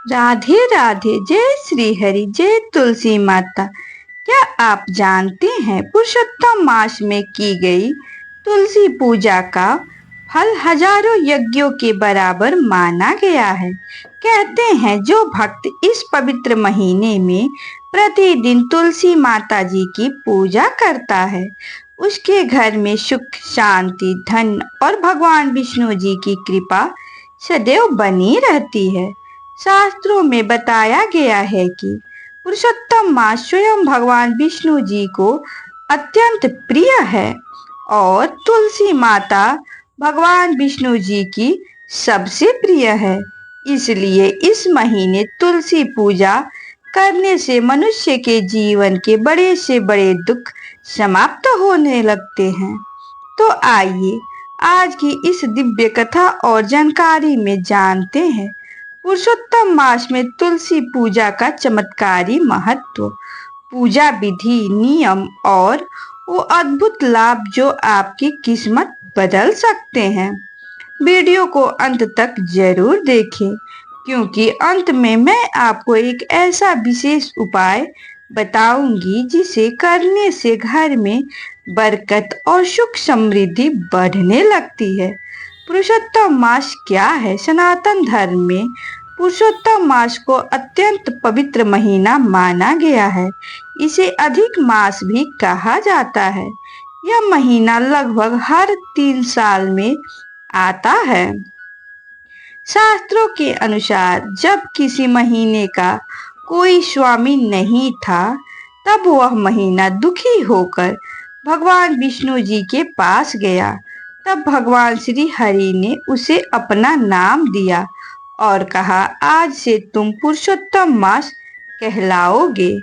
राधे राधे। जय श्री हरि, जय तुलसी माता। क्या आप जानते हैं पुरुषोत्तम मास में की गई तुलसी पूजा का फल हजारों यज्ञों के बराबर माना गया है। कहते हैं जो भक्त इस पवित्र महीने में प्रतिदिन तुलसी माता जी की पूजा करता है, उसके घर में सुख, शांति, धन और भगवान विष्णु जी की कृपा सदैव बनी रहती है। शास्त्रों में बताया गया है कि पुरुषोत्तम मास स्वयं भगवान विष्णु जी को अत्यंत प्रिय है और तुलसी माता भगवान विष्णु जी की सबसे प्रिय है। इसलिए इस महीने तुलसी पूजा करने से मनुष्य के जीवन के बड़े से बड़े दुख समाप्त होने लगते हैं। तो आइए आज की इस दिव्य कथा और जानकारी में जानते हैं पुरुषोत्तम मास में तुलसी पूजा का चमत्कारी महत्व, पूजा विधि, नियम और वो अद्भुत लाभ जो आपकी किस्मत बदल सकते हैं। वीडियो को अंत तक जरूर देखें, क्योंकि अंत में मैं आपको एक ऐसा विशेष उपाय बताऊंगी जिसे करने से घर में बरकत और सुख समृद्धि बढ़ने लगती है। पुरुषोत्तम मास क्या है? सनातन धर्म में पुरुषोत्तम मास को अत्यंत पवित्र महीना माना गया है। इसे अधिक मास भी कहा जाता है। यह महीना लगभग हर 3 साल में आता है। शास्त्रों के अनुसार जब किसी महीने का कोई स्वामी नहीं था, तब वह महीना दुखी होकर भगवान विष्णु जी के पास गया। तब भगवान श्री हरि ने उसे अपना नाम दिया और कहा, आज से तुम पुरुषोत्तम मास कहलाओगे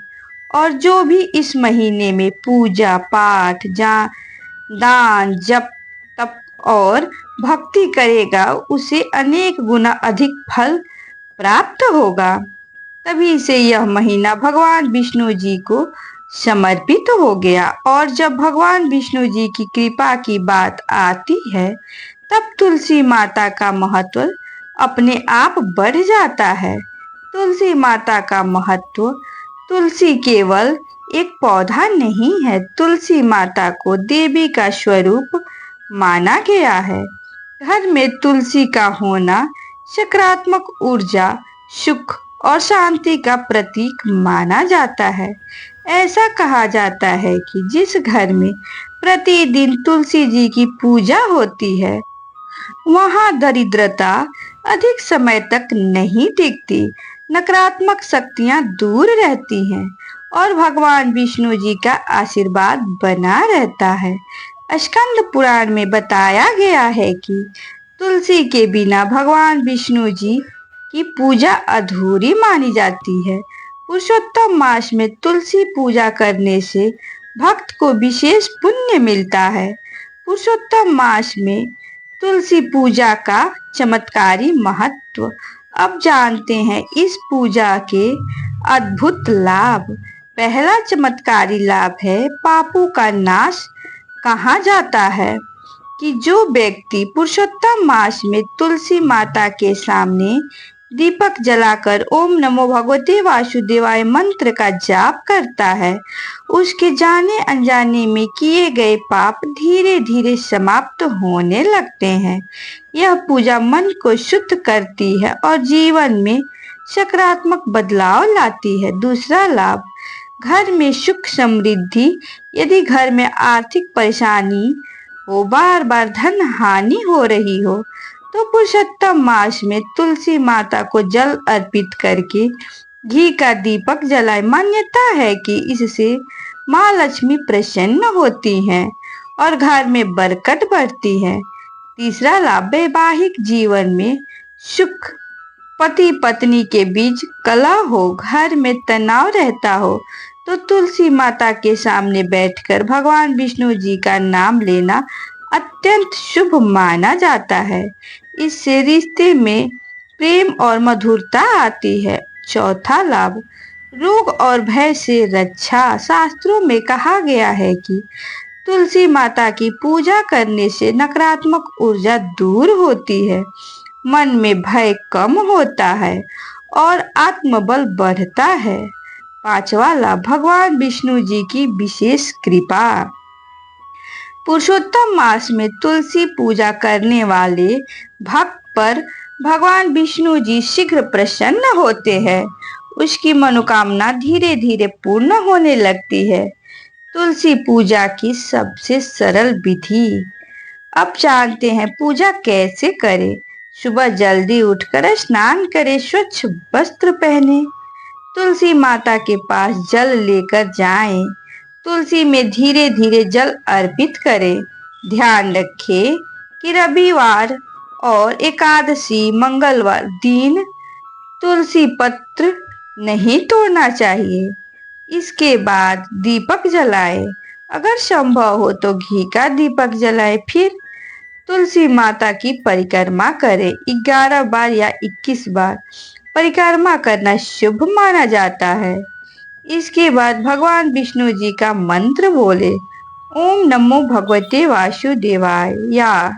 और जो भी इस महीने में पूजा पाठ, दान, जप, तप और भक्ति करेगा उसे अनेक गुना अधिक फल प्राप्त होगा। तभी से यह महीना भगवान विष्णु जी को समर्पित हो गया और जब भगवान विष्णु जी की कृपा की बात आती है, तब तुलसी माता का महत्व अपने आप बढ़ जाता है। तुलसी माता का महत्व, तुलसी केवल एक पौधा नहीं है, तुलसी माता को देवी का स्वरूप माना गया है। घर में तुलसी का होना सकारात्मक ऊर्जा, सुख और शांति का प्रतीक माना जाता है। ऐसा कहा जाता है कि जिस घर में प्रतिदिन तुलसी जी की पूजा होती है, वहां दरिद्रता अधिक समय तक नहीं टिकती, नकारात्मक शक्तियां दूर रहती हैं और भगवान विष्णु जी का आशीर्वाद बना रहता है। स्कंद पुराण में बताया गया है कि तुलसी के बिना भगवान विष्णु जी की पूजा अधूरी मानी जाती है। पुरुषोत्तम मास में तुलसी पूजा करने से भक्त को विशेष पुण्य मिलता है। पुरुषोत्तम मास में तुलसी पूजा का चमत्कारी महत्व। अब जानते हैं इस पूजा के अद्भुत लाभ। पहला चमत्कारी लाभ है पापों का नाश। कहा जाता है कि जो व्यक्ति पुरुषोत्तम मास में तुलसी माता के सामने दीपक जलाकर ओम नमो भगवते वासुदेवाय मंत्र का जाप करता है, उसके जाने अनजाने में किए गए पाप धीरे धीरे समाप्त होने लगते हैं। यह पूजा मन को शुद्ध करती है और जीवन में सकारात्मक बदलाव लाती है। दूसरा लाभ, घर में सुख समृद्धि। यदि घर में आर्थिक परेशानी हो, बार बार धन हानि हो रही हो, तो पुरुषोत्तम मास में तुलसी माता को जल अर्पित करके घी का दीपक जलाए। मान्यता है कि इससे माँ लक्ष्मी प्रसन्न होती हैं और घर में बरकत बढ़ती है। तीसरा लाभ, वैवाहिक जीवन में सुख। पति पत्नी के बीच कलह हो, घर में तनाव रहता हो, तो तुलसी माता के सामने बैठकर भगवान विष्णु जी का नाम लेना अत्यंत शुभ माना जाता है। इससे रिश्ते में प्रेम और मधुरता आती है। चौथा लाभ, रोग और भय से रक्षा। शास्त्रों में कहा गया है कि तुलसी माता की पूजा करने से नकारात्मक ऊर्जा दूर होती है, मन में भय कम होता है और आत्मबल बढ़ता है। पांचवा लाभ, भगवान विष्णु जी की विशेष कृपा। पुरुषोत्तम मास में तुलसी पूजा करने वाले भक्त पर भगवान विष्णु जी शीघ्र प्रसन्न होते हैं। उसकी मनोकामना धीरे धीरे पूर्ण होने लगती है। तुलसी पूजा की सबसे सरल विधि। अब जानते हैं पूजा कैसे करें। सुबह जल्दी उठकर स्नान करें, स्वच्छ वस्त्र पहने, तुलसी माता के पास जल लेकर जाएं, तुलसी में धीरे धीरे जल अर्पित करें। ध्यान रखें कि रविवार और एकादशी मंगलवार दिन तुलसी पत्र नहीं तोड़ना चाहिए। इसके बाद दीपक जलाएं, अगर संभव हो तो घी का दीपक जलाएं। फिर तुलसी माता की परिक्रमा करें, 11 बार या 21 बार परिक्रमा करना शुभ माना जाता है। इसके बाद भगवान विष्णु जी का मंत्र बोले, ओम नमो भगवते वासुदेवाय, या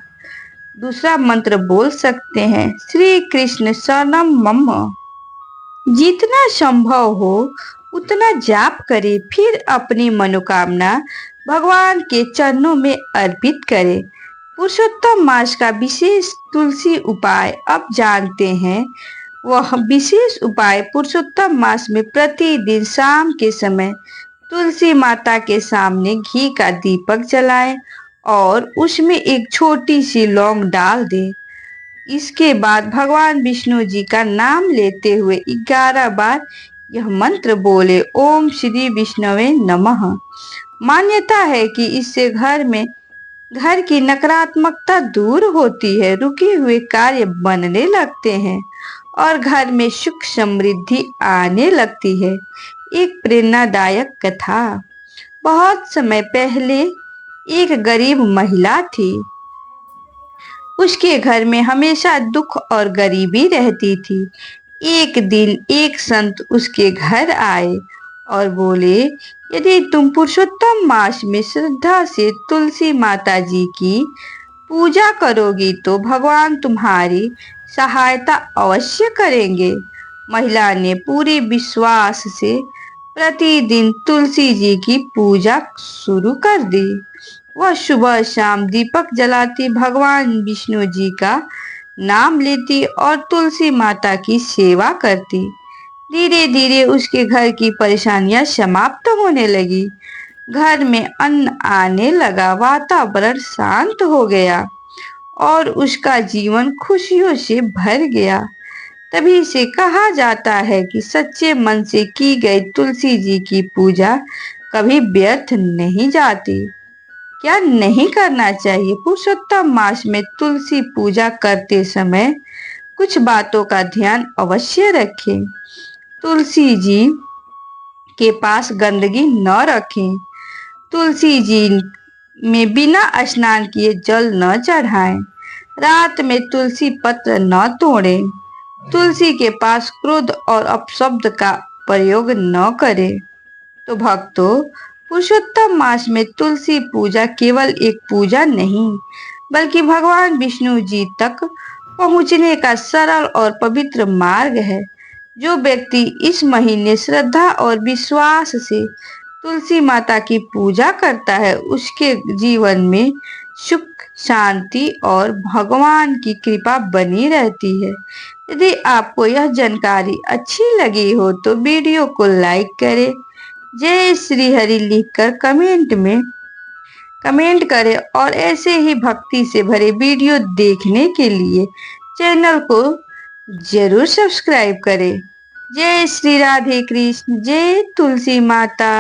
दूसरा मंत्र बोल सकते हैं, श्री कृष्ण शरणम मम। जितना संभव हो उतना जाप करें, फिर अपनी मनोकामना भगवान के चरणों में अर्पित करें। पुरुषोत्तम मास का विशेष तुलसी उपाय अब जानते हैं। वह विशेष उपाय पुरुषोत्तम मास में प्रतिदिन शाम के समय तुलसी माता के सामने घी का दीपक जलाएं और उसमें एक छोटी सी लौंग डाल दें। इसके बाद भगवान विष्णु जी का नाम लेते हुए 11 बार यह मंत्र बोले, ओम श्री विष्णवे नमः। मान्यता है कि इससे घर की नकारात्मकता दूर होती है, रुके हुए कार्य बनने लगते हैं और घर में सुख समृद्धि आने लगती है। एक प्रेरणादायक कथा। बहुत समय पहले एक गरीब महिला थी। उसके घर में हमेशा दुख और गरीबी रहती थी। एक दिन एक संत उसके घर आए और बोले, यदि तुम पुरुषोत्तम मास में श्रद्धा से तुलसी माता जी की पूजा करोगी तो भगवान तुम्हारी सहायता अवश्य करेंगे। महिला ने पूरे विश्वास से प्रतिदिन तुलसी जी की पूजा शुरू कर दी। वह सुबह शाम दीपक जलाती, भगवान विष्णु जी का नाम लेती और तुलसी माता की सेवा करती। धीरे धीरे उसके घर की परेशानियां समाप्त होने लगी। घर में अन्न आने लगा, वातावरण शांत हो गया और उसका जीवन खुशियों से भर गया। तभी से कहा जाता है कि सच्चे मन से की गई तुलसी जी की पूजा कभी व्यर्थ नहीं जाती। क्या नहीं करना चाहिए? पुरुषोत्तम मास में तुलसी पूजा करते समय कुछ बातों का ध्यान अवश्य रखें। तुलसी जी के पास गंदगी न रखें। तुलसी जी में बिना स्नान किए जल न चढ़ाएं। रात में तुलसी पत्र न तोड़ें। तुलसी के पास क्रोध और अपशब्द का प्रयोग न करें। तो भक्तों, पुरुषोत्तम मास में तुलसी पूजा केवल एक पूजा नहीं, बल्कि भगवान विष्णु जी तक पहुंचने का सरल और पवित्र मार्ग है। जो व्यक्ति इस महीने श्रद्धा और विश्वास से तुलसी माता की पूजा करता है, उसके जीवन में सुख, शांति और भगवान की कृपा बनी रहती है। यदि आपको यह जानकारी अच्छी लगी हो तो वीडियो को लाइक करें, जय श्री हरि लिखकर कमेंट करें और ऐसे ही भक्ति से भरे वीडियो देखने के लिए चैनल को जरूर सब्सक्राइब करें। जय श्री राधे कृष्ण, जय तुलसी माता।